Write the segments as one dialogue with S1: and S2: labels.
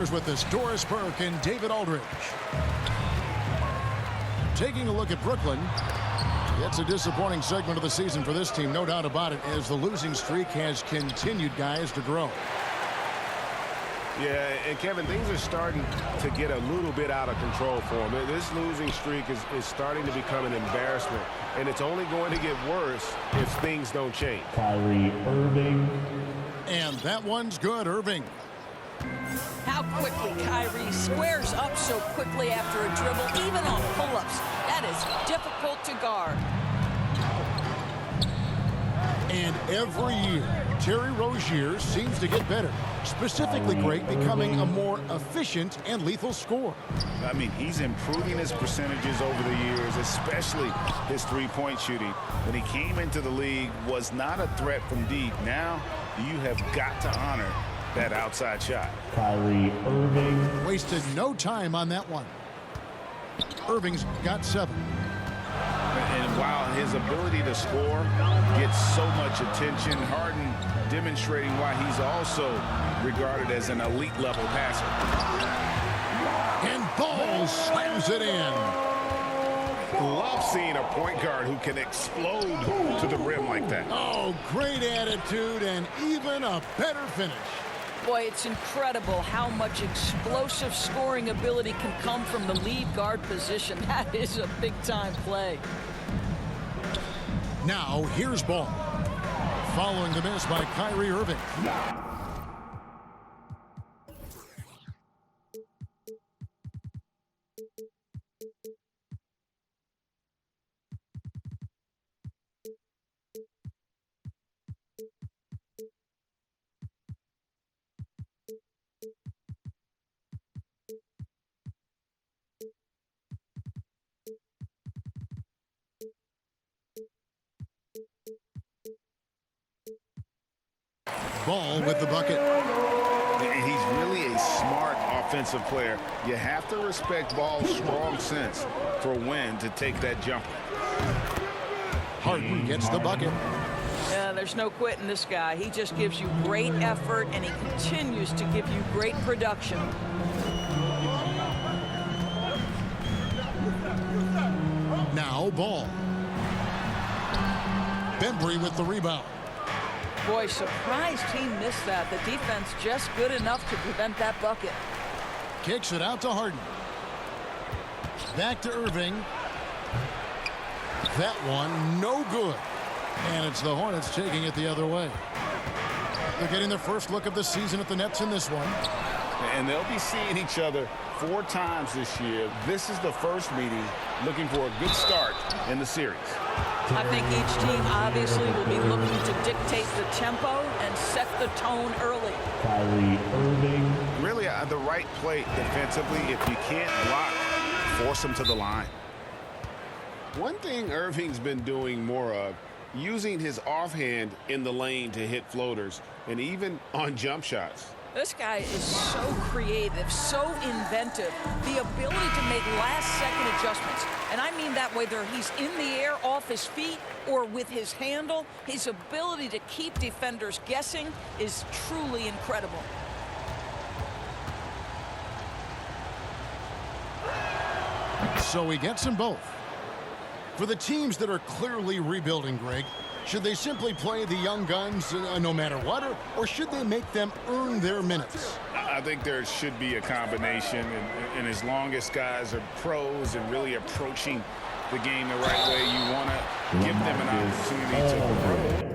S1: With this, Doris Burke and David Aldridge. Taking a look at Brooklyn. It's a disappointing segment of the season for this team, no doubt about it, as the losing streak has continued, guys, to grow.
S2: Yeah, and Kevin, things are starting to get a little bit out of control for them. This losing streak is starting to become an embarrassment, and it's only going to get worse if things don't change.
S3: Kyrie Irving.
S1: And that one's good, Irving.
S4: How quickly Kyrie squares up so quickly after a dribble, even on pull-ups. That is difficult to guard.
S1: And every year, Terry Rozier seems to get better. Specifically great, becoming a more efficient and lethal scorer.
S5: I mean, he's improving his percentages over the years, especially his three-point shooting. When he came into the league, was not a threat from deep. Now, you have got to honor that outside shot.
S3: Kyrie Irving.
S1: Wasted no time on that one. Irving's got 7.
S5: And while his ability to score gets so much attention, Harden demonstrating why he's also regarded as an elite level passer.
S1: And Ball slams it in.
S2: Love seeing a point guard who can explode to the rim like that.
S1: Oh, great attitude and even a better finish.
S4: Boy, it's incredible how much explosive scoring ability can come from the lead guard position. That is a big-time play.
S1: Now, here's Ball. Following the miss by Kyrie Irving. Ball with the bucket.
S5: And he's really a smart offensive player. You have to respect Ball's strong sense for when to take that jumper.
S1: Harden gets the bucket.
S4: Yeah, there's no quitting this guy. He just gives you great effort, and he continues to give you great production.
S1: Now Ball. Bembry with the rebound.
S4: Boy, surprised he missed that. The defense just good enough to prevent that bucket.
S1: Kicks it out to Harden. Back to Irving. That one, no good. And it's the Hornets taking it the other way. They're getting their first look of the season at the Nets in this one.
S5: And they'll be seeing each other 4 times this year. This is the first meeting, looking for a good start in the series.
S4: I think each team obviously will be looking to dictate the tempo and set the tone early.
S3: Kyrie Irving.
S5: Really, the right play defensively. If you can't block, force them to the line.
S2: One thing Irving's been doing more of, using his offhand in the lane to hit floaters, and even on jump shots.
S4: This guy is so creative, so inventive, the ability to make last-second adjustments. And I mean that whether he's in the air off his feet or with his handle, his ability to keep defenders guessing is truly incredible.
S1: So he gets them both. For the teams that are clearly rebuilding, Greg, should they simply play the young guns no matter what, or should they make them earn their minutes?
S5: I think there should be a combination, and as long as guys are pros and really approaching the game the right way, you want to give them an opportunity to grow.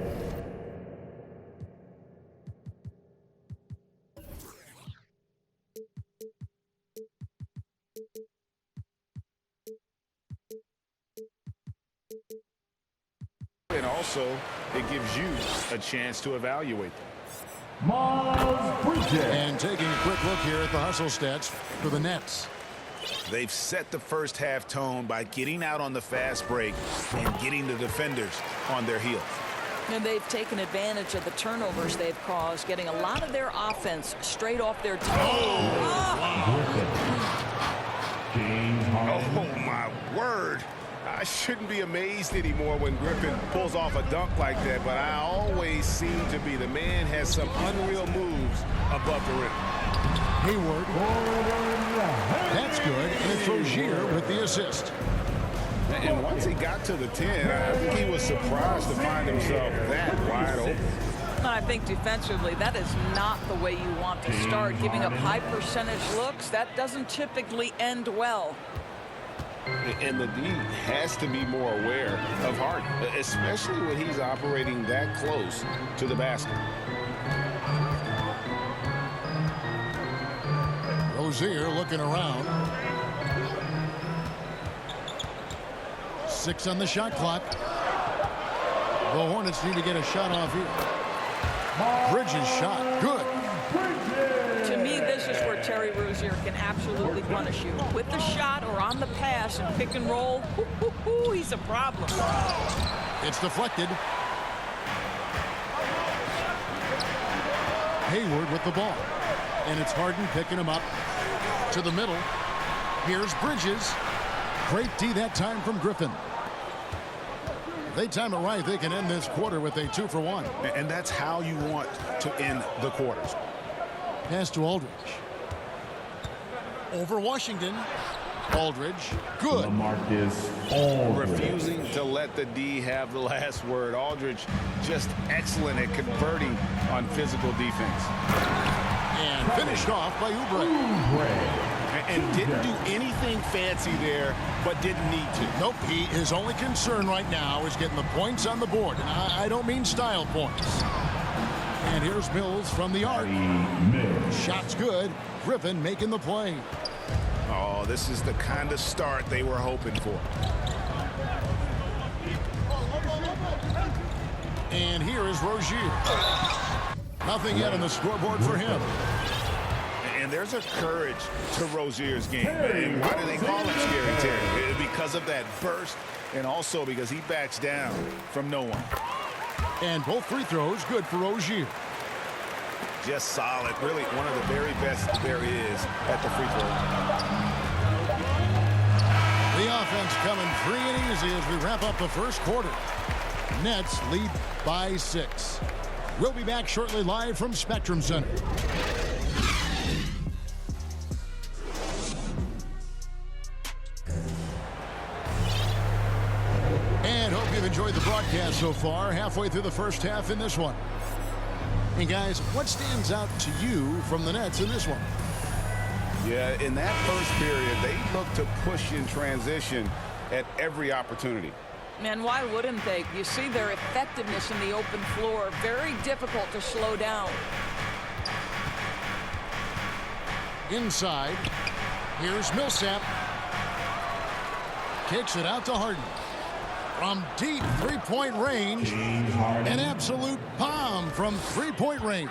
S5: And also, it gives you a chance to evaluate them.
S1: And taking a quick look here at the hustle stats for the Nets.
S5: They've set the first half tone by getting out on the fast break and getting the defenders on their heels.
S4: And they've taken advantage of the turnovers they've caused, getting a lot of their offense straight off their toes.
S2: Oh, my word. I shouldn't be amazed anymore when Griffin pulls off a dunk like that, but I always seem to be. The man has some unreal moves above the rim.
S1: Hayward. That's good, and it's Rozier with the assist.
S5: And once he got to the 10, I think he was surprised to find himself that wide open.
S4: I think defensively, that is not the way you want to start. Giving up high percentage looks, that doesn't typically end well.
S5: And the D has to be more aware of Harden, especially when he's operating that close to the basket.
S1: Rozier looking around. 6 on the shot clock. The Hornets need to get a shot off here. Bridges shot. Good.
S4: To me, this is where Terry Rozier can absolutely punish you. With the shot or on the pass and pick and roll, he's a problem.
S1: It's deflected. Hayward with the ball. And it's Harden picking him up to the middle. Here's Bridges. Great D that time from Griffin. If they time it right, they can end this quarter with a 2-for-1.
S5: And that's how you want to end the quarters.
S1: Pass to Aldridge. Over Washington. Aldridge. Good.
S3: Marcus Aldridge.
S5: Refusing to let the D have the last word. Aldridge just excellent at converting on physical defense.
S1: And finished off by Oubre.
S2: And didn't do anything fancy there, but didn't need to.
S1: Nope, his only concern right now is getting the points on the board. And I don't mean style points. And here's Mills from the arc. Shot's good. Griffin making the play.
S5: Oh, this is the kind of start they were hoping for.
S1: And here is Rozier. Nothing yet on the scoreboard for him.
S5: And there's a courage to Rozier's game. And why do they call him Scary Terry? Because of that burst, and also because he backs down from no one.
S1: And both free throws good for Rozier.
S5: Just solid. Really one of the very best there is at the free throw.
S1: The offense coming free and easy as we wrap up the first quarter. Nets lead by 6. We'll be back shortly live from Spectrum Center. And hope you've enjoyed the broadcast so far. Halfway through the first half in this one. And guys, what stands out to you from the Nets in this one?
S5: Yeah, in that first period, they looked to push in transition at every opportunity.
S4: Man, why wouldn't they? You see their effectiveness in the open floor. Very difficult to slow down.
S1: Inside. Here's Millsap. Kicks it out to Harden. From deep three-point range. An absolute bomb from three-point range.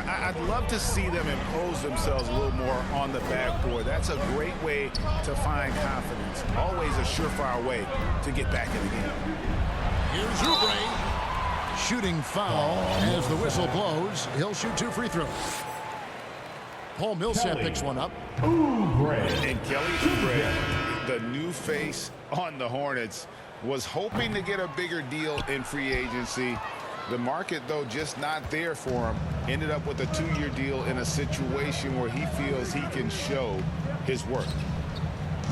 S5: I'd love to see them impose themselves a little more on the backboard. That's a great way to find confidence. Always a surefire way to get back in the game.
S1: Here's Oubre. Shooting foul as the whistle blows. He'll shoot 2 free throws. Paul Millsap picks one up.
S5: And Kelly Oubre, the new face on the Hornets, was hoping to get a bigger deal in free agency. The market, though, just not there for him. Ended up with a 2-year deal in a situation where he feels he can show his work.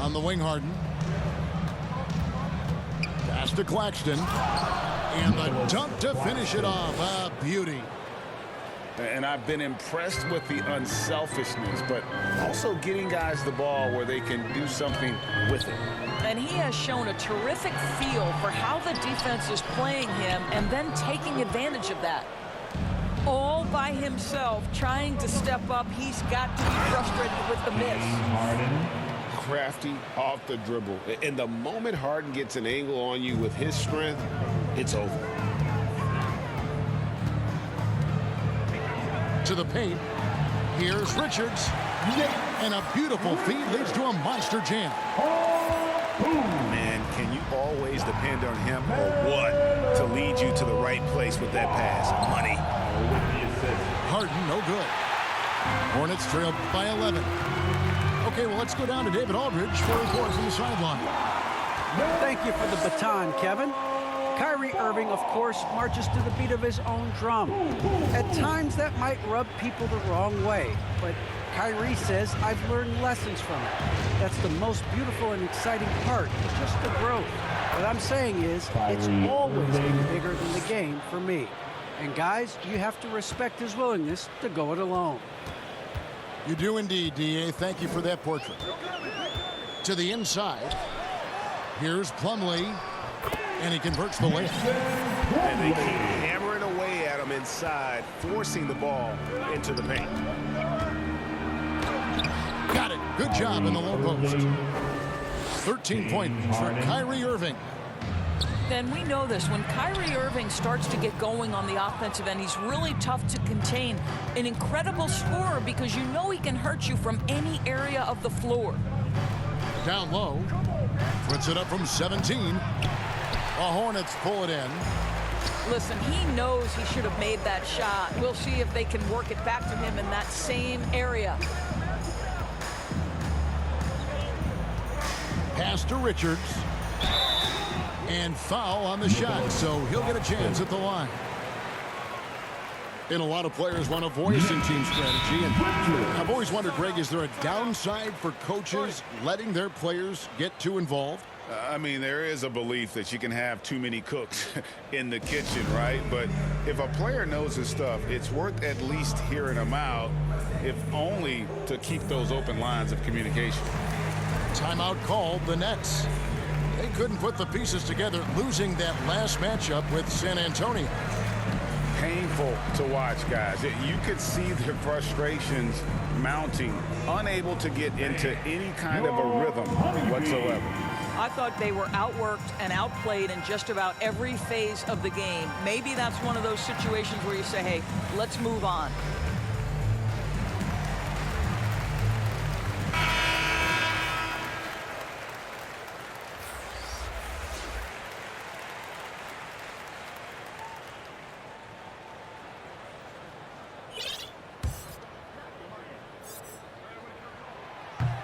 S1: On the wing, Harden. Pass to Claxton. And the dunk to finish it off. A beauty.
S5: And I've been impressed with the unselfishness, but also getting guys the ball where they can do something with it.
S4: And he has shown a terrific feel for how the defense is playing him and then taking advantage of that. All by himself, trying to step up. He's got to be frustrated with the miss.
S2: Crafty off the dribble. And the moment Harden gets an angle on you with his strength, it's over.
S1: To the paint. Here's Richards. And a beautiful feed leads to a monster jam.
S5: Man, can you always depend on him or what to lead you to the right place with that pass? Money.
S1: Harden, no good. Hornets trailed by 11. Okay, well, let's go down to David Aldridge for a report from the sideline.
S6: Thank you for the baton, Kevin. Kyrie Irving, of course, marches to the beat of his own drum. At times, that might rub people the wrong way, but Kyrie says, I've learned lessons from it. That's the most beautiful and exciting part, just the growth. What I'm saying is, it's always been bigger than the game for me. And guys, you have to respect his willingness to go it alone.
S1: You do indeed, D.A. Thank you for that portrait. To the inside. Here's Plumlee. And he converts the layup.
S2: And they keep hammering away at him inside, forcing the ball into the paint.
S1: Got it. Good job in the low post. 13 points for Kyrie Irving.
S4: Then we know this. When Kyrie Irving starts to get going on the offensive end, he's really tough to contain. An incredible scorer because you know he can hurt you from any area of the floor.
S1: Down low. Puts it up from 17. The Hornets pull it in.
S4: Listen, he knows he should have made that shot. We'll see if they can work it back to him in that same area.
S1: Pass to Richards. And foul on the shot, so he'll get a chance at the line. And a lot of players want a voice in team strategy. And I've always wondered, Greg, is there a downside for coaches letting their players get too involved?
S5: I mean, there is a belief that you can have too many cooks in the kitchen, right? But if a player knows his stuff, it's worth at least hearing him out, if only to keep those open lines of communication.
S1: Timeout called, the Nets. They couldn't put the pieces together, losing that last matchup with San Antonio.
S5: Painful to watch, guys. You could see their frustrations mounting, unable to get into any kind of a rhythm whatsoever.
S4: I thought they were outworked and outplayed in just about every phase of the game. Maybe that's one of those situations where you say, hey, let's move on.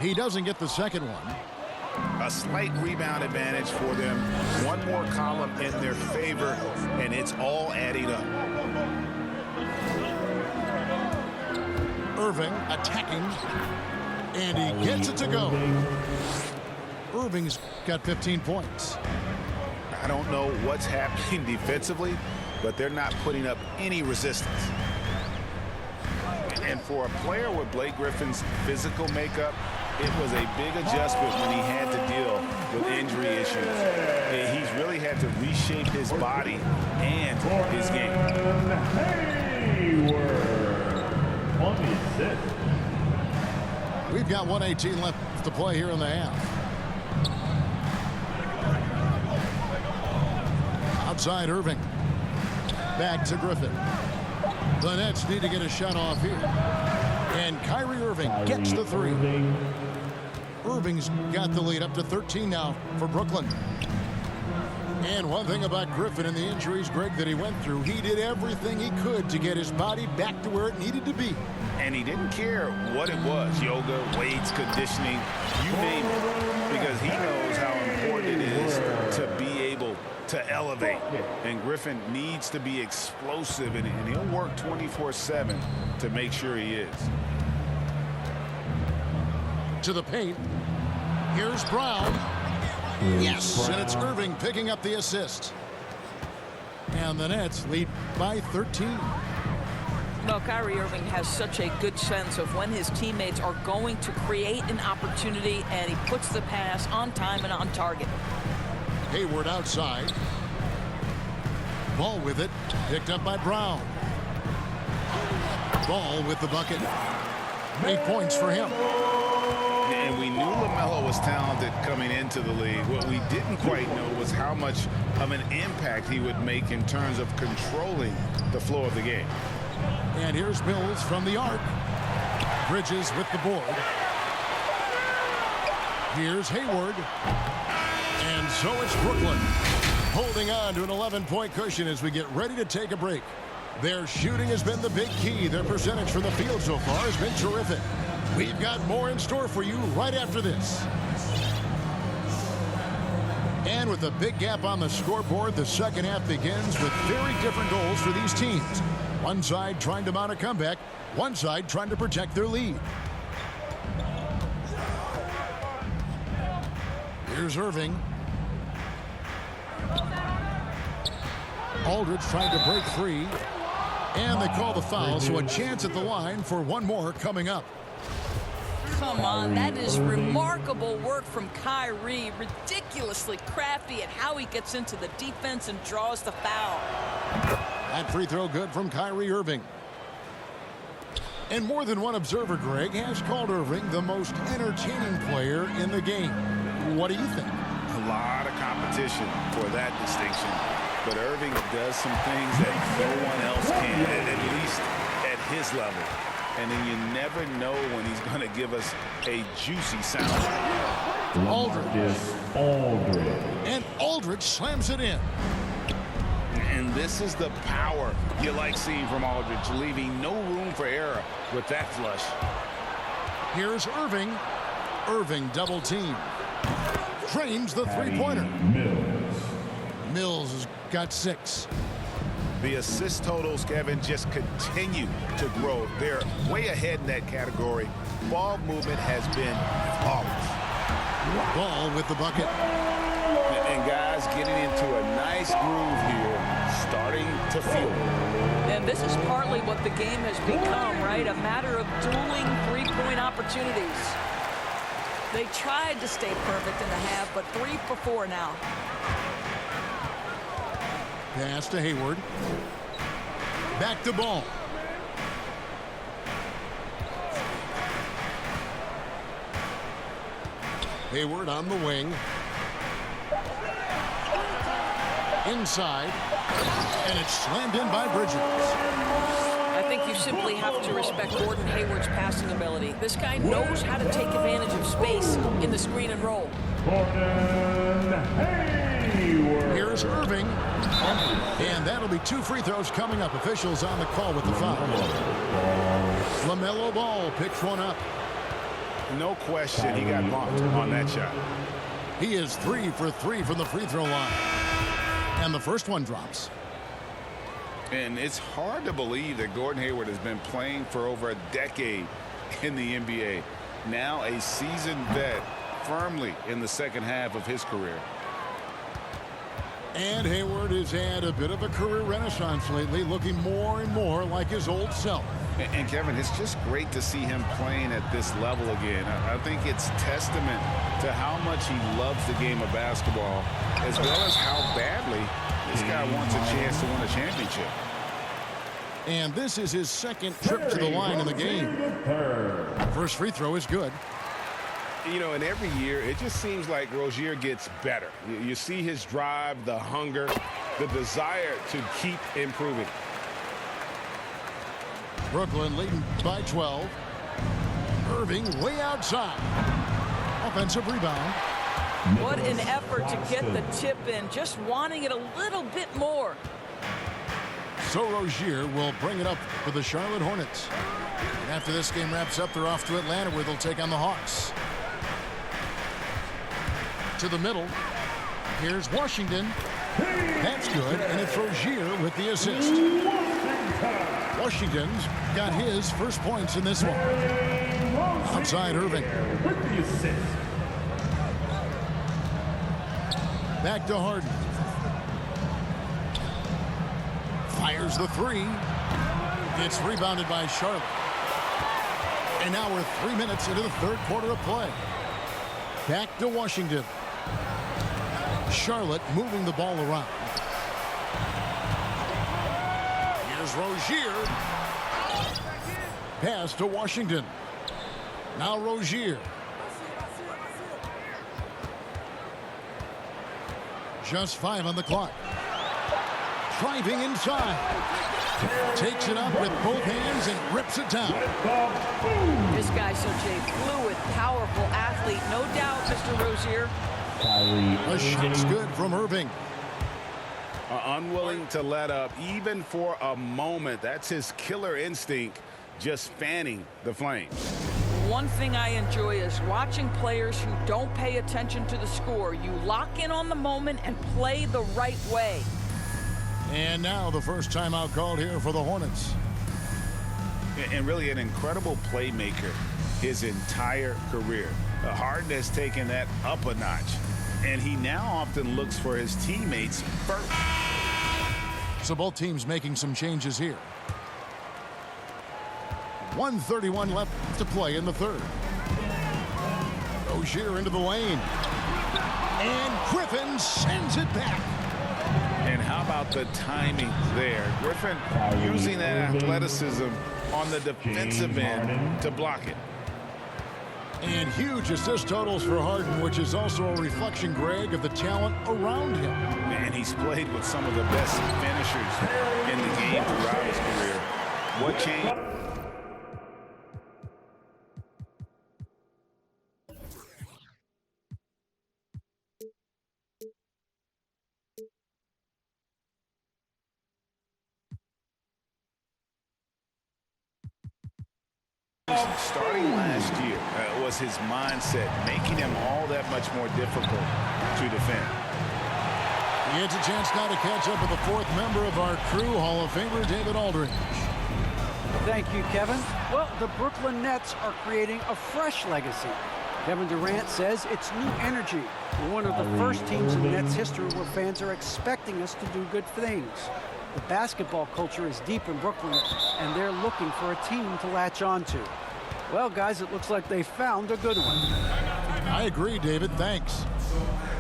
S1: He doesn't get the second one.
S5: A slight rebound advantage for them. One more column in their favor, and it's all adding up.
S1: Irving attacking, and he gets it to go. Irving's got 15 points.
S5: I don't know what's happening defensively, but they're not putting up any resistance. And for a player with Blake Griffin's physical makeup, it was a big adjustment when he had to deal with injury issues. He's really had to reshape his body and his game.
S3: Hayward, 26.
S1: We've got 1:18 left to play here in the half. Outside Irving. Back to Griffin. The Nets need to get a shot off here. And Kyrie Irving gets the three. Irving's got the lead up to 13 now for Brooklyn. And one thing about Griffin and the injuries, Greg, that he went through, he did everything he could to get his body back to where it needed to be.
S5: And he didn't care what it was, yoga, weights, conditioning, you name it, because he knows how important it is to be able to elevate. And Griffin needs to be explosive, and he'll work 24/7 to make sure he is.
S1: To the paint. Here's Brown. Yes, and it's Irving picking up the assist. And the Nets lead by 13.
S4: No, Kyrie Irving has such a good sense of when his teammates are going to create an opportunity, and he puts the pass on time and on target.
S1: Hayward outside. Ball with it. Picked up by Brown. Ball with the bucket. 8 points for him.
S5: And we knew LaMelo was talented coming into the league. What we didn't quite know was how much of an impact he would make in terms of controlling the flow of the game.
S1: And here's Mills from the arc. Bridges with the board. Here's Hayward. And so it's Brooklyn holding on to an 11-point cushion as we get ready to take a break. Their shooting has been the big key. Their percentage from the field so far has been terrific. We've got more in store for you right after this. And with a big gap on the scoreboard, the second half begins with very different goals for these teams. One side trying to mount a comeback, one side trying to protect their lead. Here's Irving. Aldridge trying to break free. And they call the foul, so a chance at the line for one more coming up.
S4: Come on, that is remarkable work from Kyrie. Ridiculously crafty at how he gets into the defense and draws the foul.
S1: That free throw good from Kyrie Irving. And more than one observer, Greg, has called Irving the most entertaining player in the game. What do you think?
S5: A lot of competition for that distinction. But Irving does some things that no one else can, at least at his level. And then you never know when he's going to give us a juicy sound.
S1: Aldridge. And Aldridge slams it in.
S5: And this is the power you like seeing from Aldridge, leaving no room for error with that flush.
S1: Here's Irving. Irving double team. Trains the three-pointer. Mills has got 6.
S2: The assist totals, Kevin, just continue to grow. They're way ahead in that category. Ball movement has been flawless.
S1: Ball with the bucket.
S5: And guys getting into a nice groove here, starting to feel it.
S4: And this is partly what the game has become, right? A matter of dueling three-point opportunities. They tried to stay perfect in the half, but 3 for 4 now.
S1: Pass to Hayward. Back to Ball. Hayward on the wing. Inside. And it's slammed in by Bridges.
S4: I think you simply have to respect Gordon Hayward's passing ability. This guy knows how to take advantage of space in the screen and roll.
S1: Here's Irving. And that'll be 2 free throws coming up. Officials on the call with the foul. LaMelo Ball picks one up.
S2: No question he got bumped on that shot.
S1: He is 3 for 3 from the free throw line. And the first one drops.
S5: And it's hard to believe that Gordon Hayward has been playing for over a decade in the NBA. Now a seasoned vet, firmly in the second half of his career.
S1: And Hayward has had a bit of a career renaissance lately, looking more and more like his old self.
S5: And Kevin, it's just great to see him playing at this level again. I think it's testament to how much he loves the game of basketball, as well as how badly this guy wants a chance to win a championship.
S1: And this is his second trip to the line in the game. First free throw is good.
S2: You know, and every year, it just seems like Rozier gets better. You see his drive, the hunger, the desire to keep improving.
S1: Brooklyn leading by 12. Irving way outside. Offensive rebound.
S4: What an effort to get the tip in, just wanting it a little bit more.
S1: So Rozier will bring it up for the Charlotte Hornets. And after this game wraps up, they're off to Atlanta, where they'll take on the Hawks. To the middle. Here's Washington. That's good, and it's Rozier with the assist. Washington's got his first points in this one. Outside Irving. Back to Harden. Fires the 3. It's rebounded by Charlotte. And now we're 3 minutes into the third quarter of play. Back to Washington. Charlotte moving the ball around. Here's Rozier. Pass to Washington. Now Rozier. Just 5 on the clock. Driving inside. Takes it up with both hands and rips it down.
S4: This guy's such a fluid, powerful athlete. No doubt, Mr. Rozier.
S1: A shot's good from Irving.
S5: Unwilling to let up even for a moment. That's his killer instinct, just fanning the flames.
S4: one thing I enjoy is watching players who don't pay attention to the score. You lock in on the moment and play the right way.
S1: And now the first timeout called here for the Hornets.
S5: And really an incredible playmaker his entire career. Harden has taken that up a notch, and he now often looks for his teammates first.
S1: So both teams making some changes here. 1:31 left to play in the third. Rozier into the lane. And Griffin sends it back.
S5: And how about the timing there? Griffin using that athleticism on the defensive end to block it.
S1: And huge assist totals for Harden, which is also a reflection, Greg, of the talent around him.
S5: And he's played with some of the best finishers in the game throughout his career. What changed? Starting last year was his mindset, making him all that much more difficult to defend.
S1: He gets a chance now to catch up with the fourth member of our crew, Hall of Famer David Aldridge.
S6: Thank you, Kevin. Well, the Brooklyn Nets are creating a fresh legacy. Kevin Durant says it's new energy. We're one of the first teams in Nets history where fans are expecting us to do good things. The basketball culture is deep in Brooklyn, and they're looking for a team to latch on to. Well, guys, it looks like they found a good one.
S1: I agree, David. Thanks.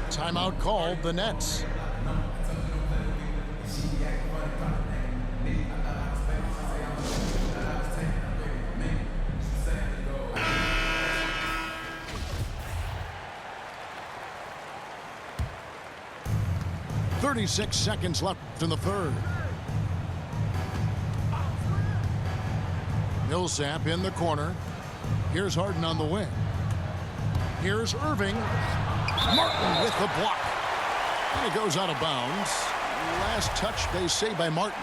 S1: Timeout called the Nets. "36 seconds left in the third. Millsap in the corner. Here's Harden on the wing. Here's Irving. Martin with the block. And it goes out of bounds. Last touch, they say, by Martin.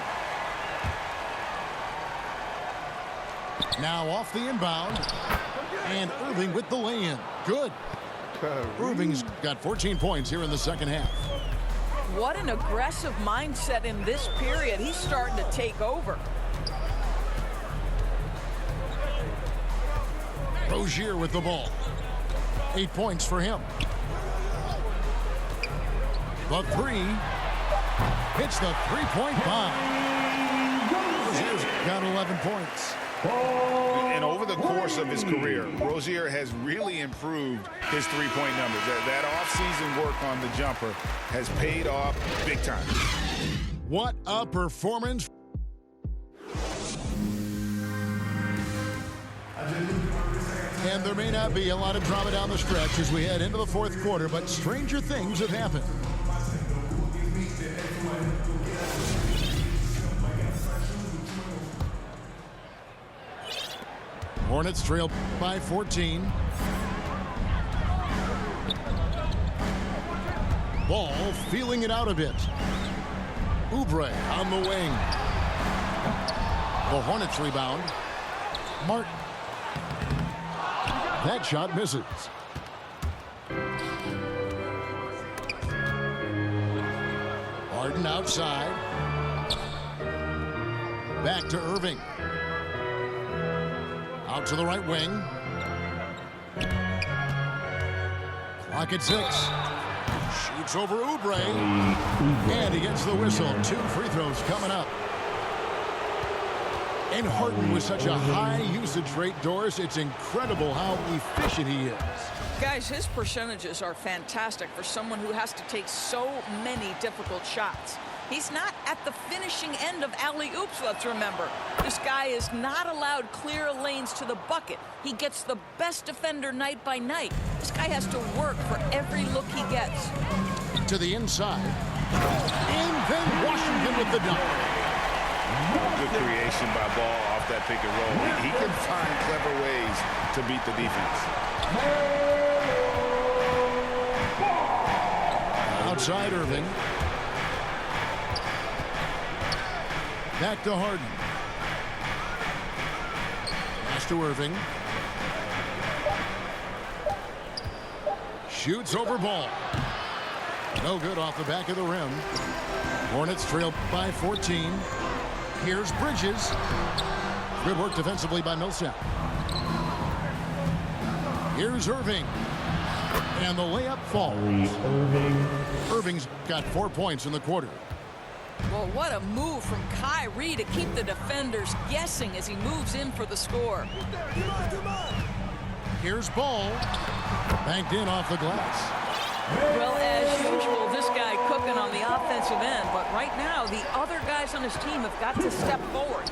S1: Now off the inbound. And Irving with the lay-in. Good. Irving's got 14 points here in the second half.
S4: What an aggressive mindset in this period. He's starting to take over.
S1: Rozier with the ball. 8 points for him. The three. Hits the three-point bomb. Rozier's got 11 points.
S5: And over the course of his career, Rozier has really improved his three-point numbers. That off-season work on the jumper has paid off big time.
S1: What a performance. And there may not be a lot of drama down the stretch as we head into the fourth quarter, but stranger things have happened. Hornets trail by 14. Ball feeling it out a bit. Oubre on the wing. The Hornets rebound. Martin. That shot misses. Harden outside. Back to Irving. Out to the right wing. Clock at 6. Shoots over Oubre. And he gets the whistle. 2 free throws coming up. And Harden with such a high usage rate, Doris, it's incredible how efficient he is.
S4: Guys, his percentages are fantastic for someone who has to take so many difficult shots. He's not at the finishing end of alley-oops, let's remember. This guy is not allowed clear lanes to the bucket. He gets the best defender night by night. This guy has to work for every look he gets.
S1: To the inside. And then Washington with the dunk.
S5: Good creation by Ball off that pick and roll. He can find clever ways to beat the defense.
S1: Outside Irving. Back to Harden. Pass to Irving. Shoots over ball. No good off the back of the rim. Hornets trail by 14. Here's Bridges. Good work defensively by Millsap. Here's Irving. And the layup falls. Irving's got 4 points in the quarter.
S4: Well, what a move from Kyrie to keep the defenders guessing as he moves in for the score.
S1: Here's Ball. Banked in off the glass.
S4: Well, as usual, this guy cooking on the offensive end. But right now, the other guys on his team have got to step forward.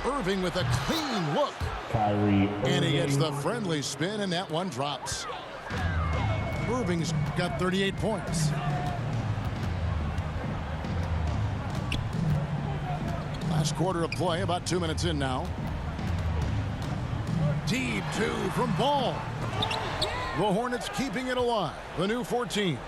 S1: Irving with a clean look.
S3: Kyrie Irving.
S1: And he gets the friendly spin, and that one drops. Irving's got 38 points. Last quarter of play, about 2 minutes in now. Deep two from Ball. The Hornets keeping it alive. The new 14.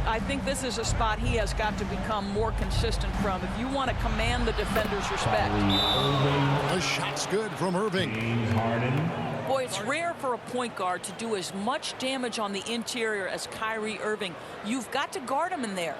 S4: I think this is a spot he has got to become more consistent from if you want to command the defender's respect.
S1: The shot's good from Irving.
S3: James Harden.
S4: Boy, it's rare for a point guard to do as much damage on the interior as Kyrie Irving. You've got to guard him in there.